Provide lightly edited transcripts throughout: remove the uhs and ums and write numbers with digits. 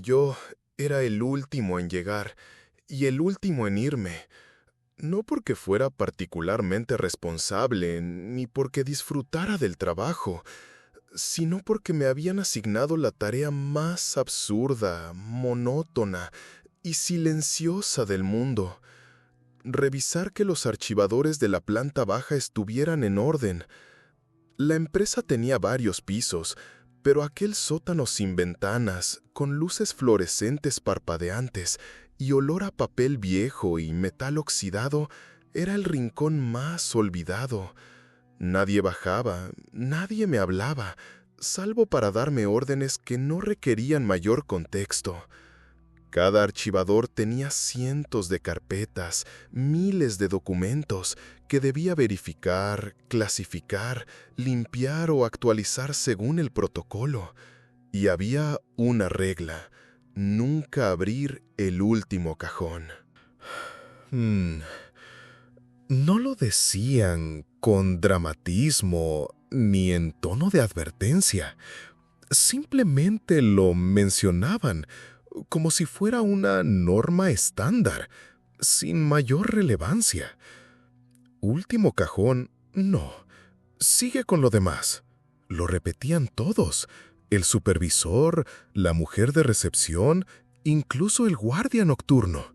Yo era el último en llegar y el último en irme, no porque fuera particularmente responsable ni porque disfrutara del trabajo, sino porque me habían asignado la tarea más absurda, monótona y silenciosa del mundo: revisar que los archivadores de la planta baja estuvieran en orden. La empresa tenía varios pisos, pero aquel sótano sin ventanas, con luces fluorescentes parpadeantes y olor a papel viejo y metal oxidado, era el rincón más olvidado. Nadie bajaba, nadie me hablaba, salvo para darme órdenes que no requerían mayor contexto. Cada archivador tenía cientos de carpetas, miles de documentos que debía verificar, clasificar, limpiar o actualizar según el protocolo. Y había una regla: nunca abrir el último cajón. No lo decían con dramatismo ni en tono de advertencia. Simplemente lo mencionaban como si fuera una norma estándar, sin mayor relevancia. Último cajón, no. Sigue con lo demás. Lo repetían todos: el supervisor, la mujer de recepción, incluso el guardia nocturno.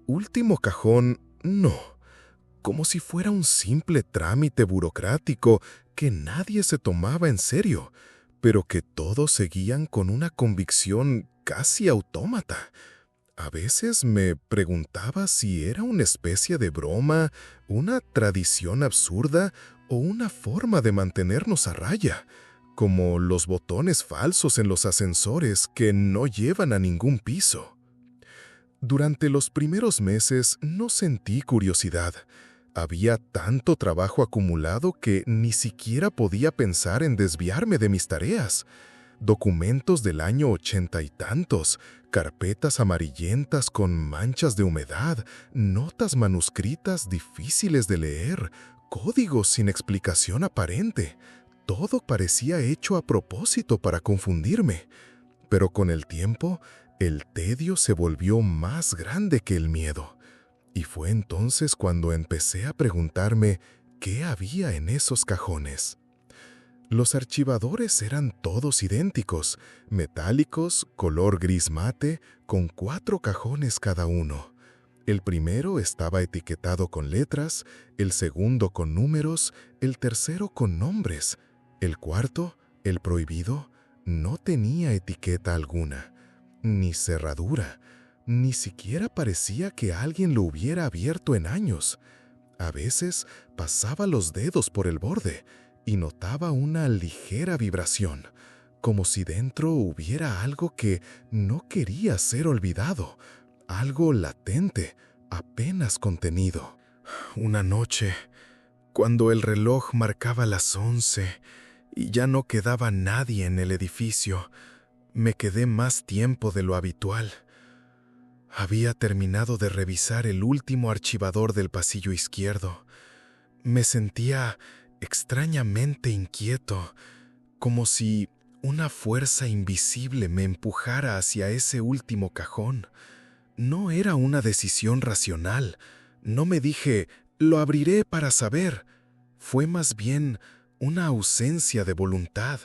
Último cajón, no. Como si fuera un simple trámite burocrático que nadie se tomaba en serio, pero que todos seguían con una convicción casi autómata. A veces me preguntaba si era una especie de broma, una tradición absurda o una forma de mantenernos a raya, como los botones falsos en los ascensores que no llevan a ningún piso. Durante los primeros meses no sentí curiosidad. Había tanto trabajo acumulado que ni siquiera podía pensar en desviarme de mis tareas. Documentos del año 80 y tantos, carpetas amarillentas con manchas de humedad, notas manuscritas difíciles de leer, códigos sin explicación aparente. Todo parecía hecho a propósito para confundirme. Pero con el tiempo, el tedio se volvió más grande que el miedo. Y fue entonces cuando empecé a preguntarme qué había en esos cajones. Los archivadores eran todos idénticos, metálicos, color gris mate, con 4 cajones cada uno. El primero estaba etiquetado con letras, el segundo con números, el tercero con nombres. El cuarto, el prohibido, no tenía etiqueta alguna, ni cerradura. Ni siquiera parecía que alguien lo hubiera abierto en años. A veces pasaba los dedos por el borde y notaba una ligera vibración, como si dentro hubiera algo que no quería ser olvidado, algo latente, apenas contenido. Una noche, cuando el reloj marcaba las 11 y ya no quedaba nadie en el edificio, me quedé más tiempo de lo habitual. Había terminado de revisar el último archivador del pasillo izquierdo. Me sentía extrañamente inquieto, como si una fuerza invisible me empujara hacia ese último cajón. No era una decisión racional. No me dije, lo abriré para saber. Fue más bien una ausencia de voluntad,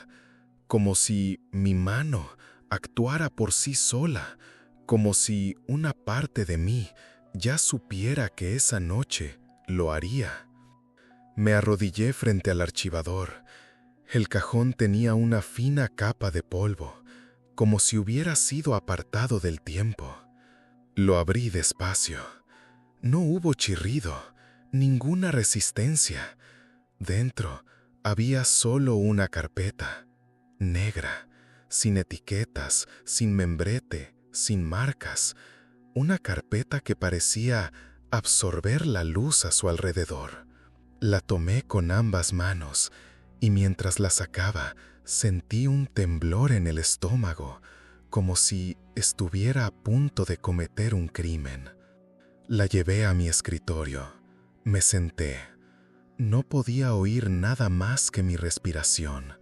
como si mi mano actuara por sí sola, como si una parte de mí ya supiera que esa noche lo haría. Me arrodillé frente al archivador. El cajón tenía una fina capa de polvo, como si hubiera sido apartado del tiempo. Lo abrí despacio. No hubo chirrido, ninguna resistencia. Dentro había solo una carpeta, negra, sin etiquetas, sin membrete, sin marcas. Una carpeta que parecía absorber la luz a su alrededor. La tomé con ambas manos y mientras la sacaba sentí un temblor en el estómago, como si estuviera a punto de cometer un crimen. La llevé a mi escritorio. Me senté. No podía oír nada más que mi respiración.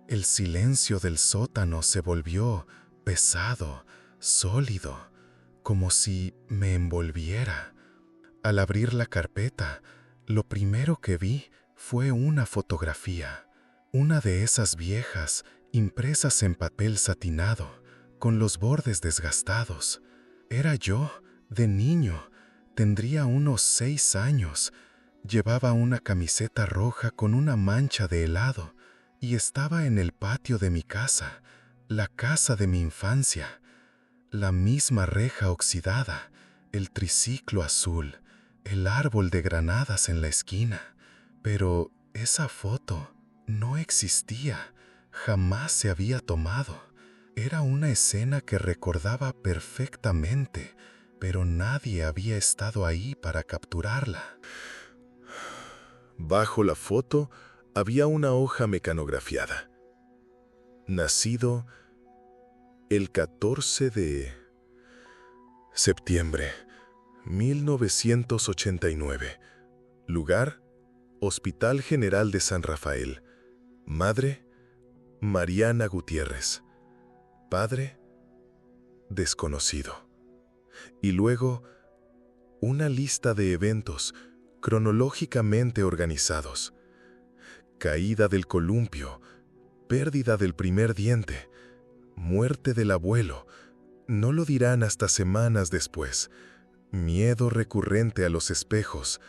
El silencio del sótano se volvió pesado, sólido, como si me envolviera. Al abrir la carpeta, lo primero que vi fue una fotografía, una de esas viejas, impresas en papel satinado, con los bordes desgastados. Era yo, de niño, tendría unos 6 años. Llevaba una camiseta roja con una mancha de helado y estaba en el patio de mi casa, la casa de mi infancia. La misma reja oxidada, el triciclo azul, el árbol de granadas en la esquina. Pero esa foto no existía, jamás se había tomado. Era una escena que recordaba perfectamente, pero nadie había estado ahí para capturarla. Bajo la foto había una hoja mecanografiada. Nacido el 14 de septiembre 1989. Lugar: Hospital General de San Rafael. Madre: Mariana Gutiérrez. Padre: desconocido. Y luego, una lista de eventos cronológicamente organizados. Caída del columpio, pérdida del primer diente, muerte del abuelo, no lo dirán hasta semanas después, miedo recurrente a los espejos,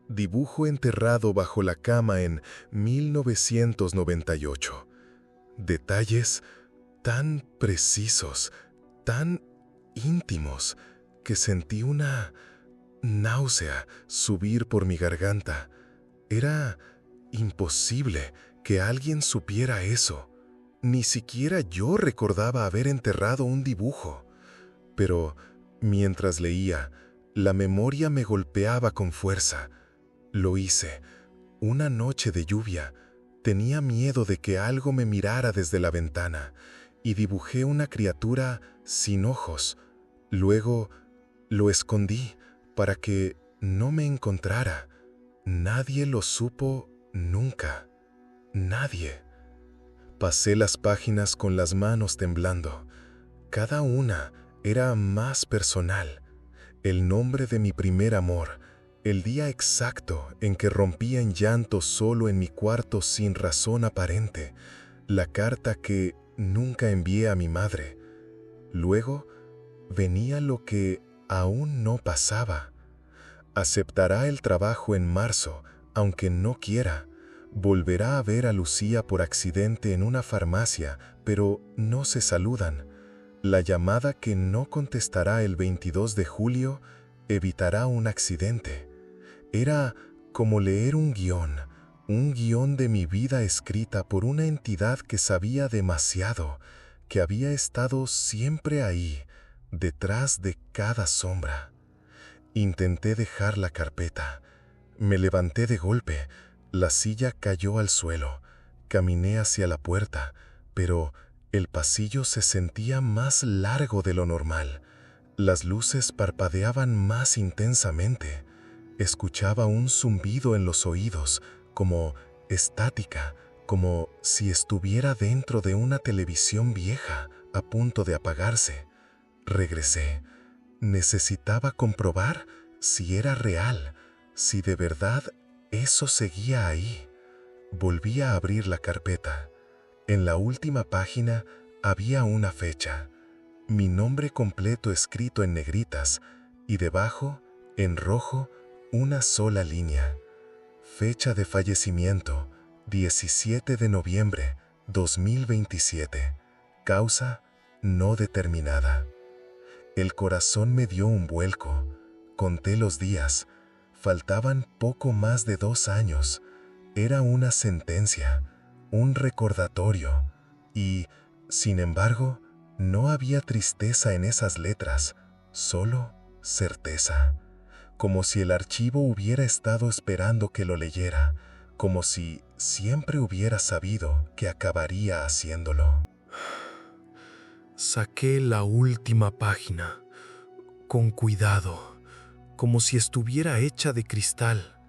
dibujo enterrado bajo la cama en 1998. Detalles tan precisos, tan íntimos, que sentí una náusea subir por mi garganta. Era imposible que alguien supiera eso. Ni siquiera yo recordaba haber enterrado un dibujo. Pero mientras leía, la memoria me golpeaba con fuerza. Lo hice. Una noche de lluvia. Tenía miedo de que algo me mirara desde la ventana y dibujé una criatura sin ojos. Luego lo escondí para que no me encontrara. Nadie lo supo nunca. Nadie. Pasé las páginas con las manos temblando. Cada una era más personal. El nombre de mi primer amor, el día exacto en que rompí en llanto solo en mi cuarto sin razón aparente, la carta que nunca envié a mi madre. Luego venía lo que aún no pasaba. Aceptará el trabajo en marzo, aunque no quiera. Volverá a ver a Lucía por accidente en una farmacia, pero no se saludan. La llamada que no contestará el 22 de julio evitará un accidente. Era como leer un guión de mi vida escrita por una entidad que sabía demasiado, que había estado siempre ahí, detrás de cada sombra. Intenté dejar la carpeta. Me levanté de golpe. La silla cayó al suelo. Caminé hacia la puerta, pero el pasillo se sentía más largo de lo normal. Las luces parpadeaban más intensamente. Escuchaba un zumbido en los oídos, como estática, como si estuviera dentro de una televisión vieja, a punto de apagarse. Regresé. Necesitaba comprobar si era real, si de verdad eso seguía ahí. Volví a abrir la carpeta. En la última página había una fecha, mi nombre completo escrito en negritas y debajo, en rojo, una sola línea. Fecha de fallecimiento, 17 de noviembre 2027. Causa no determinada. El corazón me dio un vuelco. Conté los días. Faltaban poco más de 2 años. Era una sentencia, un recordatorio. Y, sin embargo, no había tristeza en esas letras, solo certeza. Como si el archivo hubiera estado esperando que lo leyera, como si siempre hubiera sabido que acabaría haciéndolo. Saqué la última página, con cuidado, como si estuviera hecha de cristal.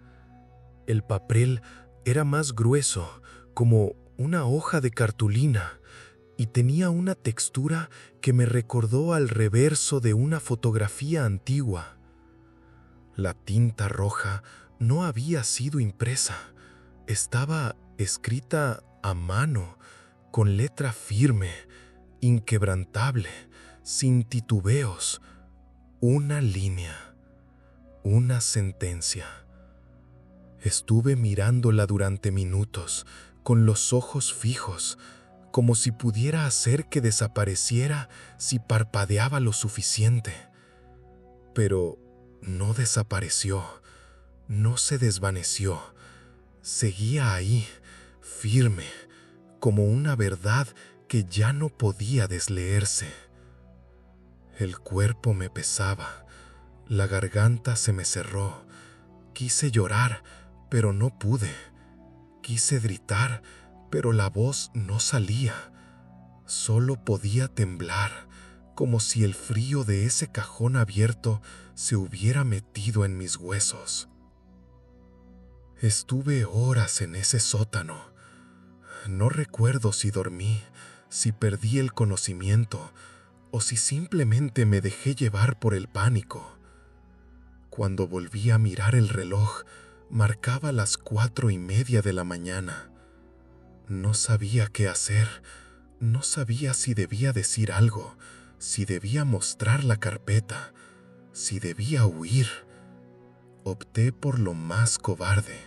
El papel era más grueso, como una hoja de cartulina, y tenía una textura que me recordó al reverso de una fotografía antigua. La tinta roja no había sido impresa, estaba escrita a mano, con letra firme, inquebrantable, sin titubeos, una línea, una sentencia. Estuve mirándola durante minutos, con los ojos fijos, como si pudiera hacer que desapareciera si parpadeaba lo suficiente. Pero no desapareció, no se desvaneció, seguía ahí, firme, como una verdad que ya no podía desleerse. El cuerpo me pesaba, la garganta se me cerró. Quise llorar, pero no pude. Quise gritar, pero la voz no salía. Solo podía temblar, como si el frío de ese cajón abierto se hubiera metido en mis huesos. Estuve horas en ese sótano. No recuerdo si dormí, si perdí el conocimiento o si simplemente me dejé llevar por el pánico. Cuando volví a mirar el reloj, marcaba las 4:30 de la mañana. No sabía qué hacer, no sabía si debía decir algo, si debía mostrar la carpeta, si debía huir. Opté por lo más cobarde.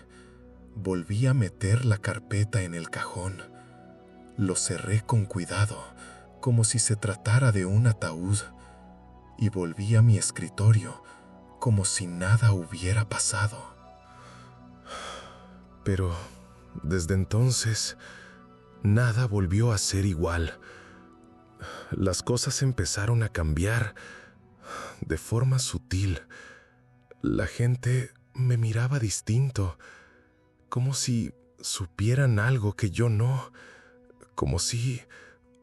Volví a meter la carpeta en el cajón. Lo cerré con cuidado, como si se tratara de un ataúd, y volví a mi escritorio, como si nada hubiera pasado. Pero desde entonces, nada volvió a ser igual. Las cosas empezaron a cambiar de forma sutil. La gente me miraba distinto, como si supieran algo que yo no, como si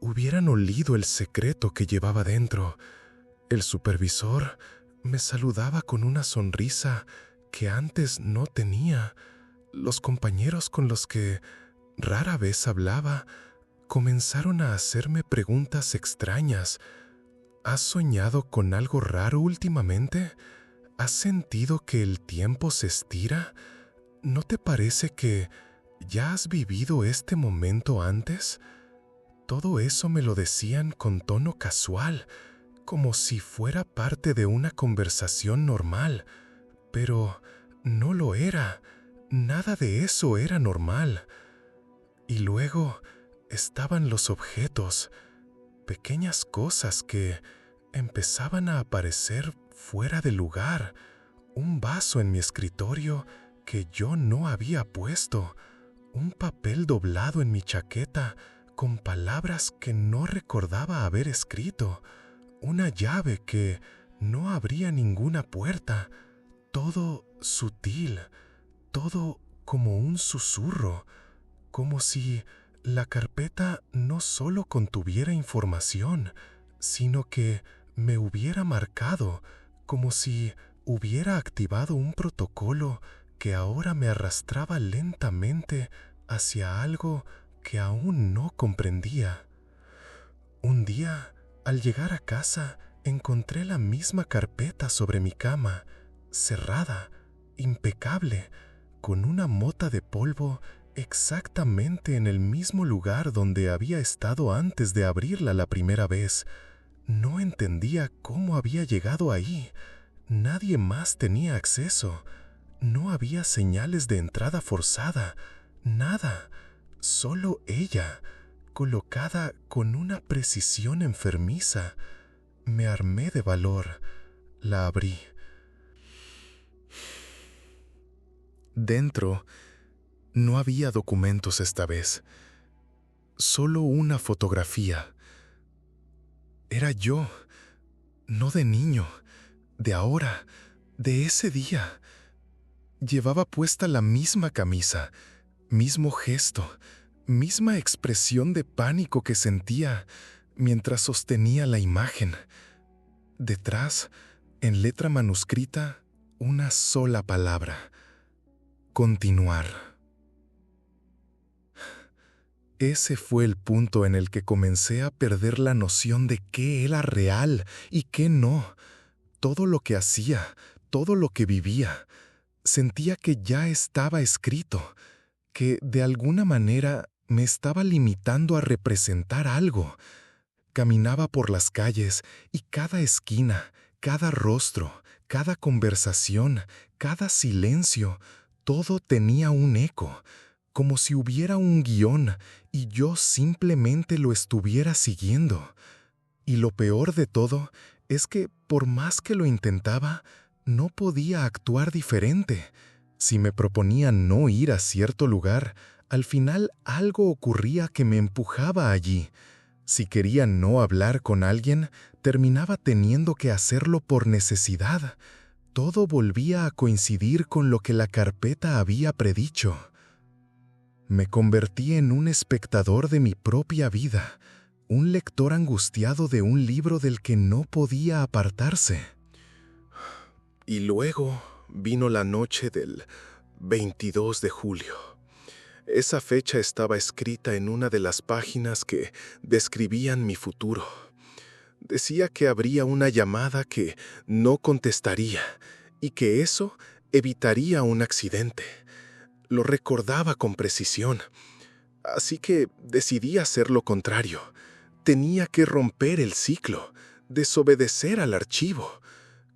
hubieran olido el secreto que llevaba dentro. El supervisor me saludaba con una sonrisa que antes no tenía. Los compañeros con los que rara vez hablaba comenzaron a hacerme preguntas extrañas. ¿Has soñado con algo raro últimamente? ¿Has sentido que el tiempo se estira? ¿No te parece que ya has vivido este momento antes? Todo eso me lo decían con tono casual, como si fuera parte de una conversación normal, pero no lo era. Nada de eso era normal. Y luego estaban los objetos, pequeñas cosas que empezaban a aparecer fuera de lugar. Un vaso en mi escritorio que yo no había puesto, un papel doblado en mi chaqueta con palabras que no recordaba haber escrito, una llave que no abría ninguna puerta, todo sutil, todo como un susurro, como si la carpeta no solo contuviera información, sino que me hubiera marcado, como si hubiera activado un protocolo que ahora me arrastraba lentamente hacia algo que aún no comprendía. Un día, al llegar a casa, encontré la misma carpeta sobre mi cama, cerrada, impecable, con una mota de polvo exactamente en el mismo lugar donde había estado antes de abrirla la primera vez. No entendía cómo había llegado ahí. Nadie más tenía acceso. No había señales de entrada forzada. Nada. Solo ella, colocada con una precisión enfermiza. Me armé de valor. La abrí. Dentro no había documentos esta vez. Solo una fotografía. Era yo, no de niño, de ahora, de ese día. Llevaba puesta la misma camisa, mismo gesto, misma expresión de pánico que sentía mientras sostenía la imagen. Detrás, en letra manuscrita, una sola palabra: continuar. Ese fue el punto en el que comencé a perder la noción de qué era real y qué no. Todo lo que hacía, todo lo que vivía, sentía que ya estaba escrito, que de alguna manera me estaba limitando a representar algo. Caminaba por las calles y cada esquina, cada rostro, cada conversación, cada silencio, todo tenía un eco, como si hubiera un guión y yo simplemente lo estuviera siguiendo. Y lo peor de todo es que, por más que lo intentaba, no podía actuar diferente. Si me proponía no ir a cierto lugar, al final algo ocurría que me empujaba allí. Si quería no hablar con alguien, terminaba teniendo que hacerlo por necesidad. Todo volvía a coincidir con lo que la carpeta había predicho. Me convertí en un espectador de mi propia vida, un lector angustiado de un libro del que no podía apartarse. Y luego vino la noche del 22 de julio. Esa fecha estaba escrita en una de las páginas que describían mi futuro. Decía que habría una llamada que no contestaría y que eso evitaría un accidente. Lo recordaba con precisión, así que decidí hacer lo contrario. Tenía que romper el ciclo, desobedecer al archivo.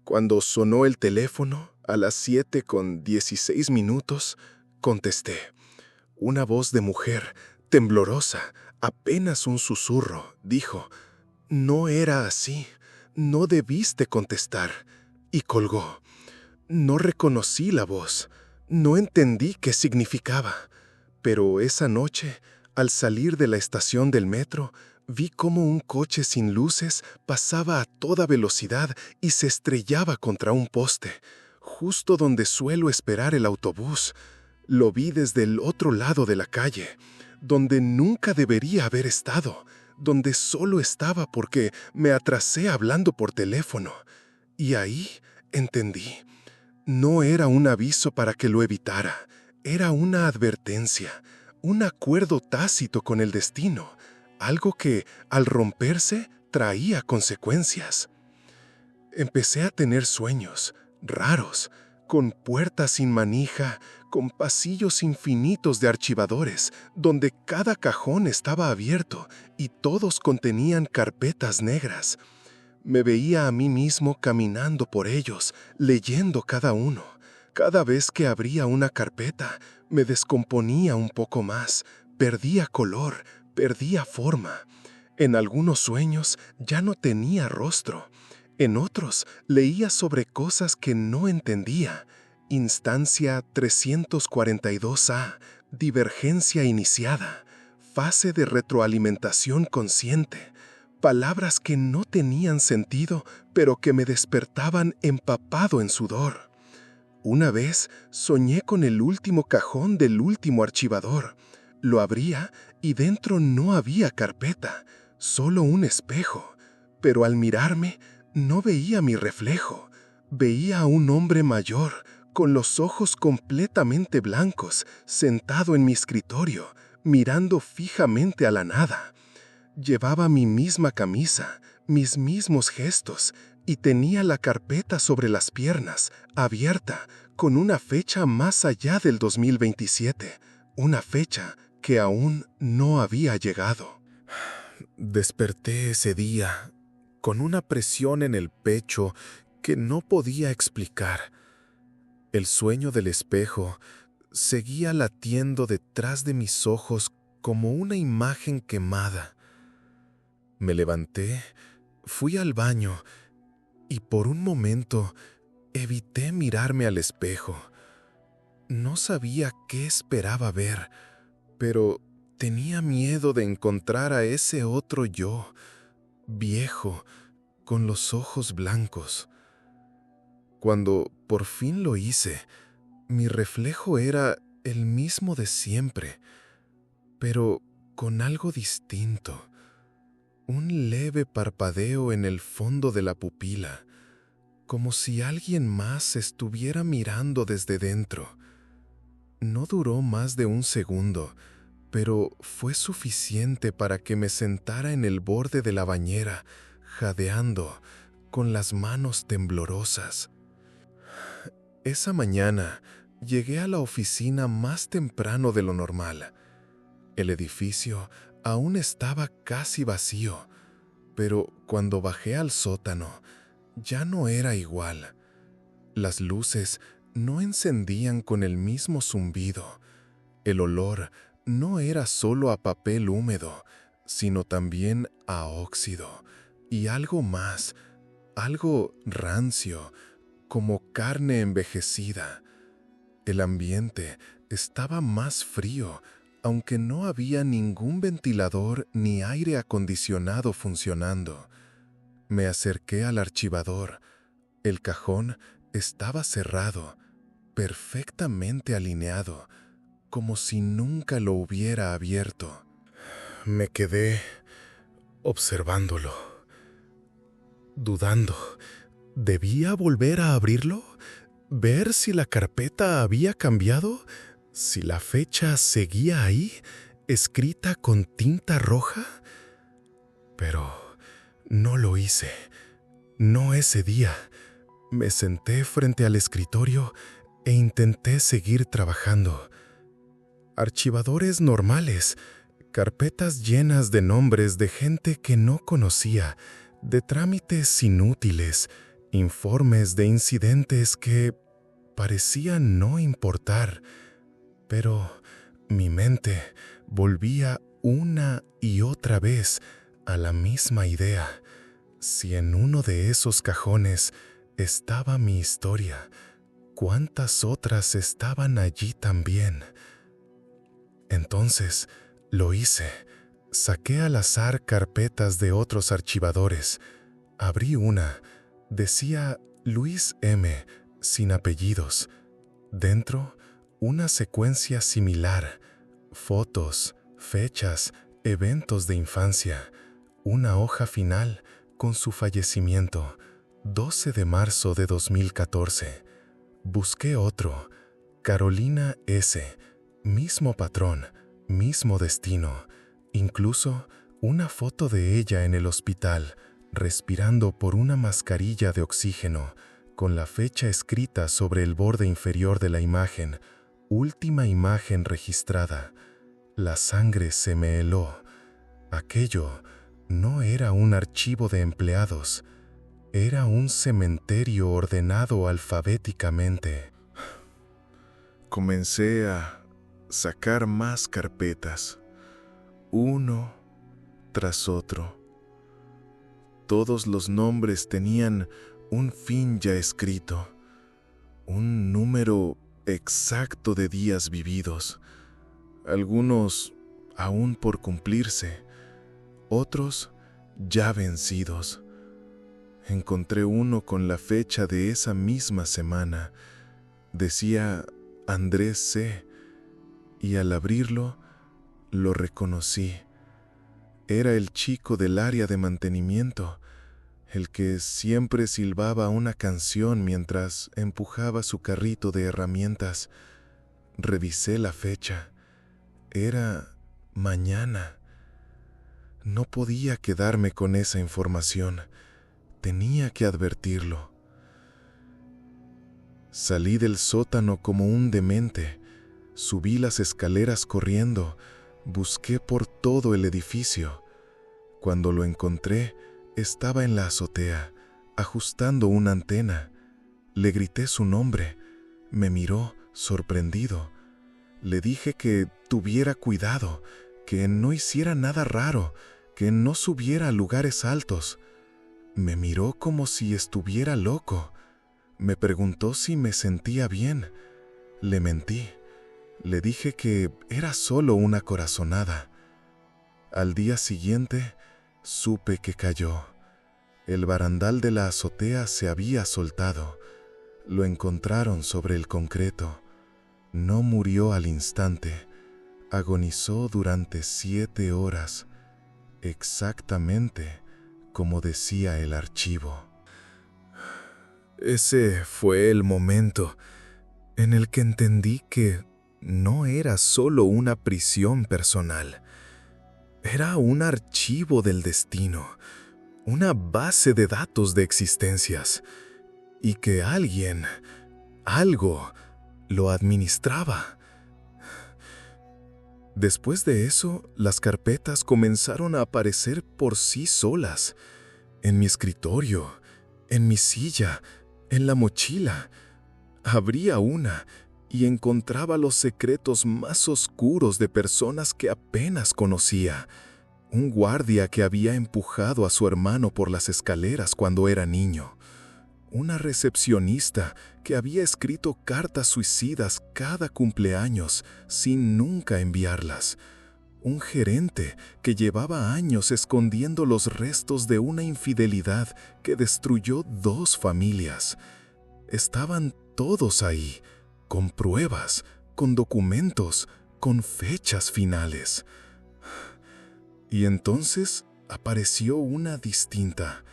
Cuando sonó el teléfono, a las 7:16, contesté. Una voz de mujer, temblorosa, apenas un susurro, dijo: «No era así, no debiste contestar», y colgó. No reconocí la voz, no entendí qué significaba, pero esa noche, al salir de la estación del metro, vi cómo un coche sin luces pasaba a toda velocidad y se estrellaba contra un poste, justo donde suelo esperar el autobús. Lo vi desde el otro lado de la calle, donde nunca debería haber estado, donde solo estaba porque me atrasé hablando por teléfono. Y ahí entendí. No era un aviso para que lo evitara, era una advertencia, un acuerdo tácito con el destino, algo que, al romperse, traía consecuencias. Empecé a tener sueños raros, con puertas sin manija, con pasillos infinitos de archivadores, donde cada cajón estaba abierto y todos contenían carpetas negras. Me veía a mí mismo caminando por ellos, leyendo cada uno. Cada vez que abría una carpeta, me descomponía un poco más, perdía color, perdía forma. En algunos sueños ya no tenía rostro. En otros leía sobre cosas que no entendía. Instancia 342A, divergencia iniciada, fase de retroalimentación consciente. Palabras que no tenían sentido, pero que me despertaban empapado en sudor. Una vez soñé con el último cajón del último archivador. Lo abría y dentro no había carpeta, solo un espejo. Pero al mirarme, no veía mi reflejo. Veía a un hombre mayor, con los ojos completamente blancos, sentado en mi escritorio, mirando fijamente a la nada. Llevaba mi misma camisa, mis mismos gestos, y tenía la carpeta sobre las piernas, abierta, con una fecha más allá del 2027, una fecha que aún no había llegado. Desperté ese día con una presión en el pecho que no podía explicar. El sueño del espejo seguía latiendo detrás de mis ojos como una imagen quemada. Me levanté, fui al baño y por un momento evité mirarme al espejo. No sabía qué esperaba ver, pero tenía miedo de encontrar a ese otro yo, viejo, con los ojos blancos. Cuando por fin lo hice, mi reflejo era el mismo de siempre, pero con algo distinto. Un leve parpadeo en el fondo de la pupila, como si alguien más estuviera mirando desde dentro. No duró más de un segundo, pero fue suficiente para que me sentara en el borde de la bañera, jadeando, con las manos temblorosas. Esa mañana llegué a la oficina más temprano de lo normal. El edificio aún estaba casi vacío, pero cuando bajé al sótano, ya no era igual. Las luces no encendían con el mismo zumbido. El olor no era solo a papel húmedo, sino también a óxido y algo más, algo rancio, como carne envejecida. El ambiente estaba más frío, aunque no había ningún ventilador ni aire acondicionado funcionando. Me acerqué al archivador. El cajón estaba cerrado, perfectamente alineado, como si nunca lo hubiera abierto. Me quedé observándolo, dudando. ¿Debía volver a abrirlo? ¿Ver si la carpeta había cambiado? ¿Si la fecha seguía ahí, escrita con tinta roja? Pero no lo hice. No ese día. Me senté frente al escritorio e intenté seguir trabajando. Archivadores normales, carpetas llenas de nombres de gente que no conocía, de trámites inútiles, informes de incidentes que parecían no importar, pero mi mente volvía una y otra vez a la misma idea. Si en uno de esos cajones estaba mi historia, ¿cuántas otras estaban allí también? Entonces lo hice. Saqué al azar carpetas de otros archivadores. Abrí una. Decía Luis M., sin apellidos. Dentro, una secuencia similar. Fotos, fechas, eventos de infancia. Una hoja final con su fallecimiento, 12 de marzo de 2014. Busqué otro. Carolina S., mismo patrón, mismo destino. Incluso una foto de ella en el hospital, respirando por una mascarilla de oxígeno, con la fecha escrita sobre el borde inferior de la imagen. Última imagen registrada. La sangre se me heló. Aquello no era un archivo de empleados. Era un cementerio ordenado alfabéticamente. Comencé a sacar más carpetas, uno tras otro. Todos los nombres tenían un fin ya escrito, un número exacto de días vividos, algunos aún por cumplirse, otros ya vencidos. Encontré uno con la fecha de esa misma semana. Decía Andrés C., y al abrirlo, lo reconocí. Era el chico del área de mantenimiento, el que siempre silbaba una canción mientras empujaba su carrito de herramientas. Revisé la fecha. Era mañana. No podía quedarme con esa información. Tenía que advertirlo. Salí del sótano como un demente. Subí las escaleras corriendo. Busqué por todo el edificio. Cuando lo encontré, estaba en la azotea, ajustando una antena. Le grité su nombre. Me miró, sorprendido. Le dije que tuviera cuidado, que no hiciera nada raro, que no subiera a lugares altos. Me miró como si estuviera loco. Me preguntó si me sentía bien. Le mentí. Le dije que era solo una corazonada. Al día siguiente, supe que cayó. El barandal de la azotea se había soltado. Lo encontraron sobre el concreto. No murió al instante. Agonizó durante 7 horas, exactamente como decía el archivo. Ese fue el momento en el que entendí que no era solo una prisión personal. Era un archivo del destino, una base de datos de existencias, y que alguien, algo, lo administraba. Después de eso, las carpetas comenzaron a aparecer por sí solas, en mi escritorio, en mi silla, en la mochila. Abría una y encontraba los secretos más oscuros de personas que apenas conocía. Un guardia que había empujado a su hermano por las escaleras cuando era niño. Una recepcionista que había escrito cartas suicidas cada cumpleaños sin nunca enviarlas. Un gerente que llevaba años escondiendo los restos de una infidelidad que destruyó 2 familias. Estaban todos ahí, con pruebas, con documentos, con fechas finales. Y entonces apareció una distinta.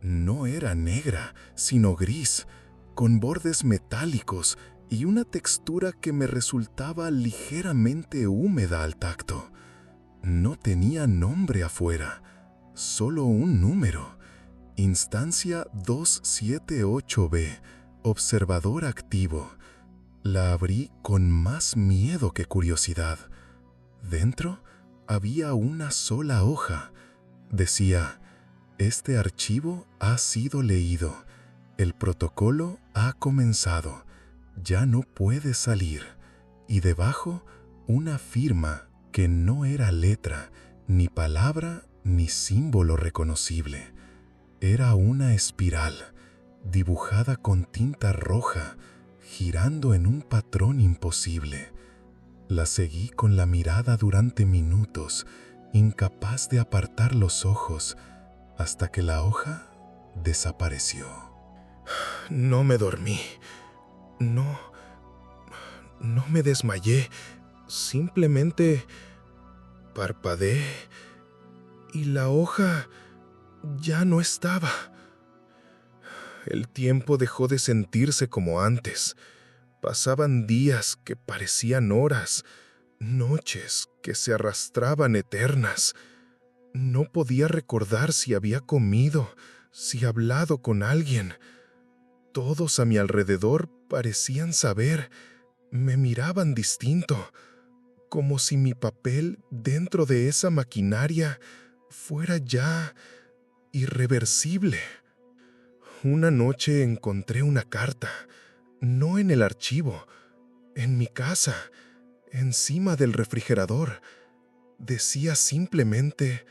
No era negra, sino gris, con bordes metálicos y una textura que me resultaba ligeramente húmeda al tacto. No tenía nombre afuera, solo un número. Instancia 278B, observador activo. La abrí con más miedo que curiosidad. Dentro había una sola hoja. Decía: este archivo ha sido leído. El protocolo ha comenzado. Ya no puede salir. Y debajo, una firma que no era letra, ni palabra, ni símbolo reconocible. Era una espiral, dibujada con tinta roja, girando en un patrón imposible. La seguí con la mirada durante minutos, incapaz de apartar los ojos, hasta que la hoja desapareció. No me dormí. No me desmayé. Simplemente parpadeé y la hoja ya no estaba. El tiempo dejó de sentirse como antes. Pasaban días que parecían horas, noches que se arrastraban eternas. No podía recordar si había comido, si hablado con alguien. Todos a mi alrededor parecían saber, me miraban distinto, como si mi papel dentro de esa maquinaria fuera ya irreversible. Una noche encontré una carta, no en el archivo, en mi casa, encima del refrigerador. Decía simplemente: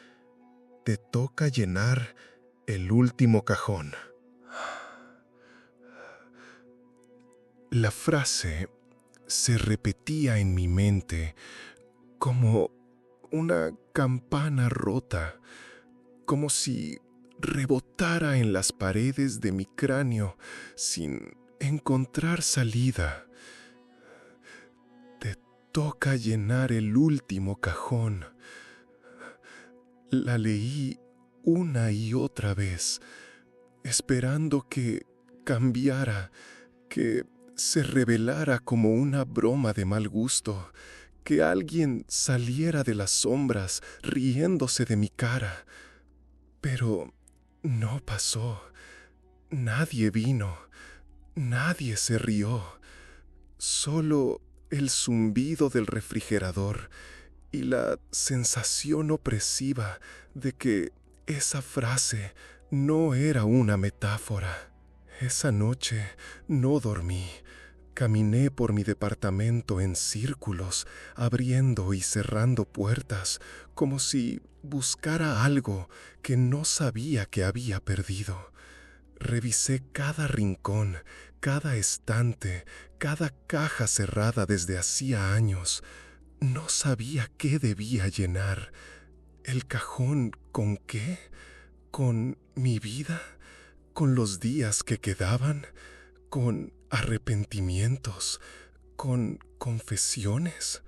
te toca llenar el último cajón. La frase se repetía en mi mente como una campana rota, como si rebotara en las paredes de mi cráneo sin encontrar salida. Te toca llenar el último cajón. La leí una y otra vez, esperando que cambiara, que se revelara como una broma de mal gusto, que alguien saliera de las sombras riéndose de mi cara. Pero no pasó. Nadie vino. Nadie se rió. Solo el zumbido del refrigerador y la sensación opresiva de que esa frase no era una metáfora. Esa noche no dormí. Caminé por mi departamento en círculos, abriendo y cerrando puertas, como si buscara algo que no sabía que había perdido. Revisé cada rincón, cada estante, cada caja cerrada desde hacía años. No sabía qué debía llenar. ¿El cajón con qué? ¿Con mi vida? ¿Con los días que quedaban? ¿Con arrepentimientos? ¿Con confesiones?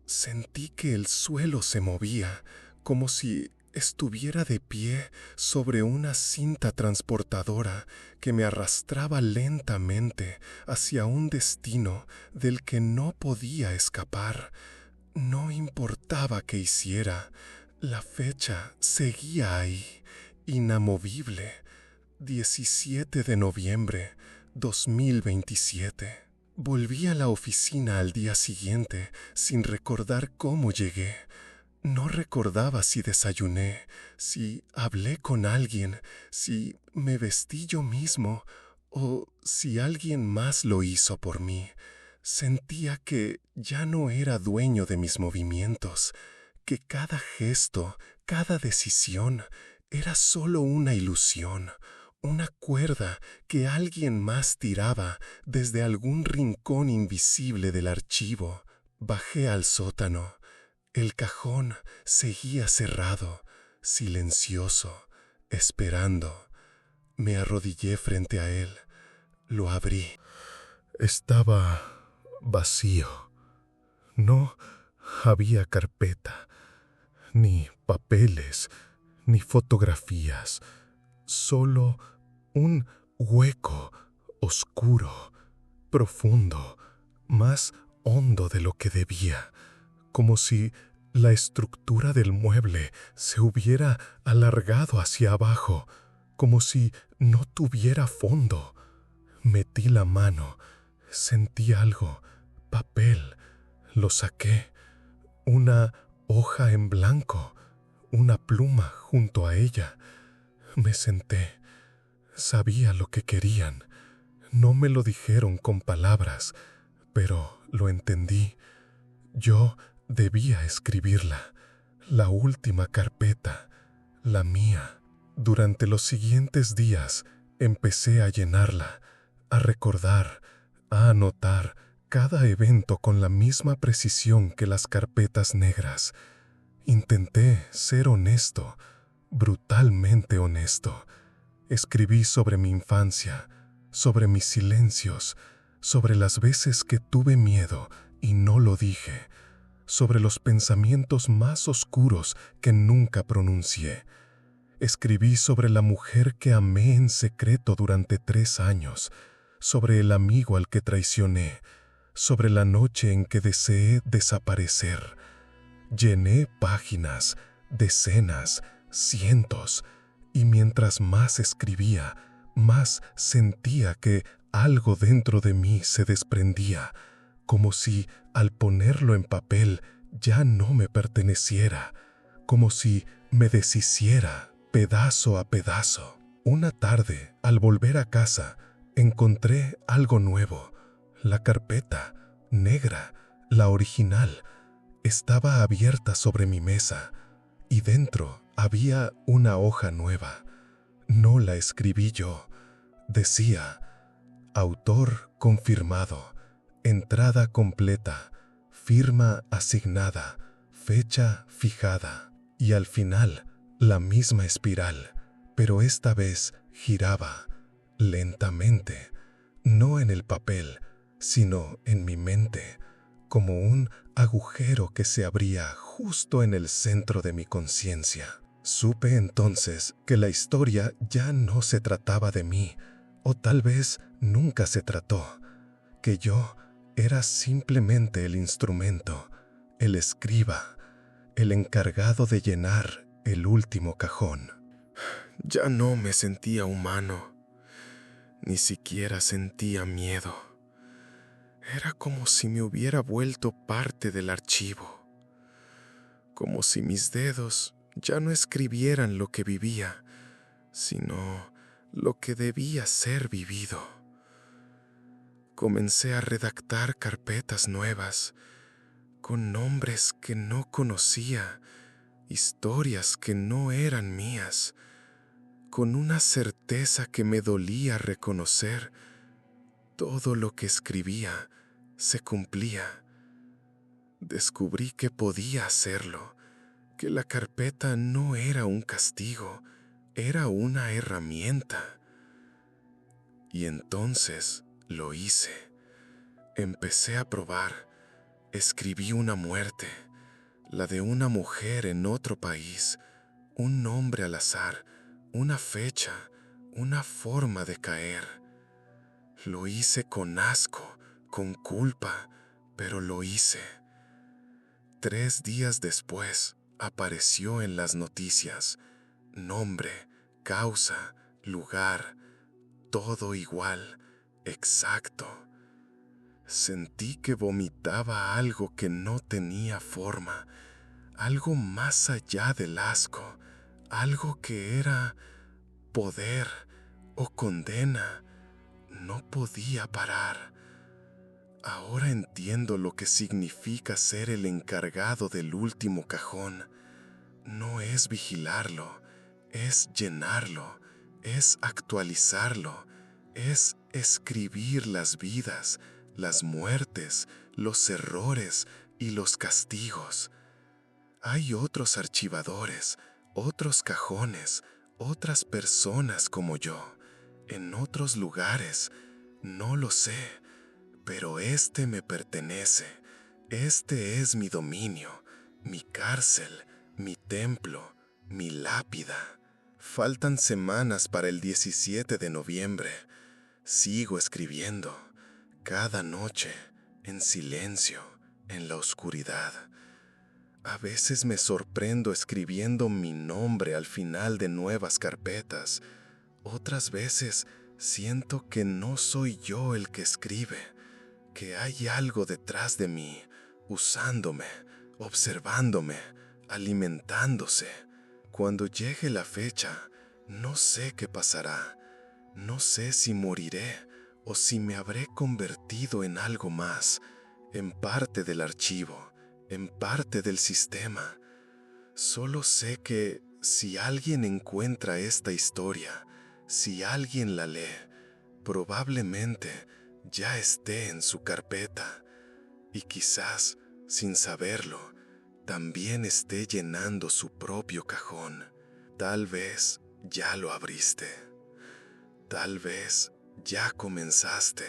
Sentí que el suelo se movía, como si estuviera de pie sobre una cinta transportadora que me arrastraba lentamente hacia un destino del que no podía escapar. No importaba qué hiciera, la fecha seguía ahí, inamovible. 17 de noviembre, 2027. Volví a la oficina al día siguiente sin recordar cómo llegué. No recordaba si desayuné, si hablé con alguien, si me vestí yo mismo o si alguien más lo hizo por mí. Sentía que ya no era dueño de mis movimientos, que cada gesto, cada decisión era solo una ilusión, una cuerda que alguien más tiraba desde algún rincón invisible del archivo. Bajé al sótano. El cajón seguía cerrado, silencioso, esperando. Me arrodillé frente a él. Lo abrí. Estaba vacío. No había carpeta, ni papeles, ni fotografías. Solo un hueco oscuro, profundo, más hondo de lo que debía, como si la estructura del mueble se hubiera alargado hacia abajo, como si no tuviera fondo. Metí la mano, sentí algo, papel, lo saqué, una hoja en blanco, una pluma junto a ella. Me senté. Sabía lo que querían. No me lo dijeron con palabras, pero lo entendí. Yo debía escribirla, la última carpeta, la mía. Durante los siguientes días empecé a llenarla, a recordar, a anotar cada evento con la misma precisión que las carpetas negras. Intenté ser honesto, brutalmente honesto. Escribí sobre mi infancia, sobre mis silencios, sobre las veces que tuve miedo y no lo dije, sobre los pensamientos más oscuros que nunca pronuncié. Escribí sobre la mujer que amé en secreto durante 3 años, sobre el amigo al que traicioné, sobre la noche en que deseé desaparecer. Llené páginas, decenas, cientos, y mientras más escribía, más sentía que algo dentro de mí se desprendía, como si al ponerlo en papel ya no me perteneciera, como si me deshiciera pedazo a pedazo. Una tarde, al volver a casa, encontré algo nuevo. La carpeta, negra, la original, estaba abierta sobre mi mesa y dentro había una hoja nueva. No la escribí yo. Decía, autor confirmado, entrada completa, firma asignada, fecha fijada. Y al final, la misma espiral, pero esta vez giraba lentamente, no en el papel, sino en mi mente, como un agujero que se abría justo en el centro de mi conciencia. Supe entonces que la historia ya no se trataba de mí, o tal vez nunca se trató, que yo era simplemente el instrumento, el escriba, el encargado de llenar el último cajón. Ya no me sentía humano, ni siquiera sentía miedo. Era como si me hubiera vuelto parte del archivo, como si mis dedos ya no escribieran lo que vivía, sino lo que debía ser vivido. Comencé a redactar carpetas nuevas, con nombres que no conocía, historias que no eran mías, con una certeza que me dolía reconocer. Todo lo que escribía se cumplía. Descubrí que podía hacerlo, que la carpeta no era un castigo, era una herramienta. Y entonces lo hice. Empecé a probar. Escribí una muerte, la de una mujer en otro país, Un nombre al azar, una fecha, una forma de caer. Lo hice con asco, con culpa, pero lo hice. 3 días después, apareció en las noticias. Nombre, causa, lugar, todo igual, exacto. Sentí que vomitaba algo que no tenía forma, algo más allá del asco, algo que era poder o condena. No podía parar. Ahora entiendo lo que significa ser el encargado del último cajón. No es vigilarlo, es llenarlo, es actualizarlo, es escribir las vidas, las muertes, los errores y los castigos. Hay otros archivadores, otros cajones, otras personas como yo, en otros lugares. No lo sé, pero este me pertenece. Este es mi dominio, mi cárcel, mi templo, mi lápida. Faltan semanas para el 17 de noviembre. Sigo escribiendo, cada noche, en silencio, en la oscuridad. A veces me sorprendo escribiendo mi nombre al final de nuevas carpetas. Otras veces siento que no soy yo el que escribe, que hay algo detrás de mí, usándome, observándome, alimentándose. Cuando llegue la fecha, no sé qué pasará. No sé si moriré o si me habré convertido en algo más, en parte del archivo, en parte del sistema. Solo sé que si alguien encuentra esta historia, si alguien la lee, probablemente ya esté en su carpeta y quizás, sin saberlo, también esté llenando su propio cajón. Tal vez ya lo abriste. Tal vez ya comenzaste.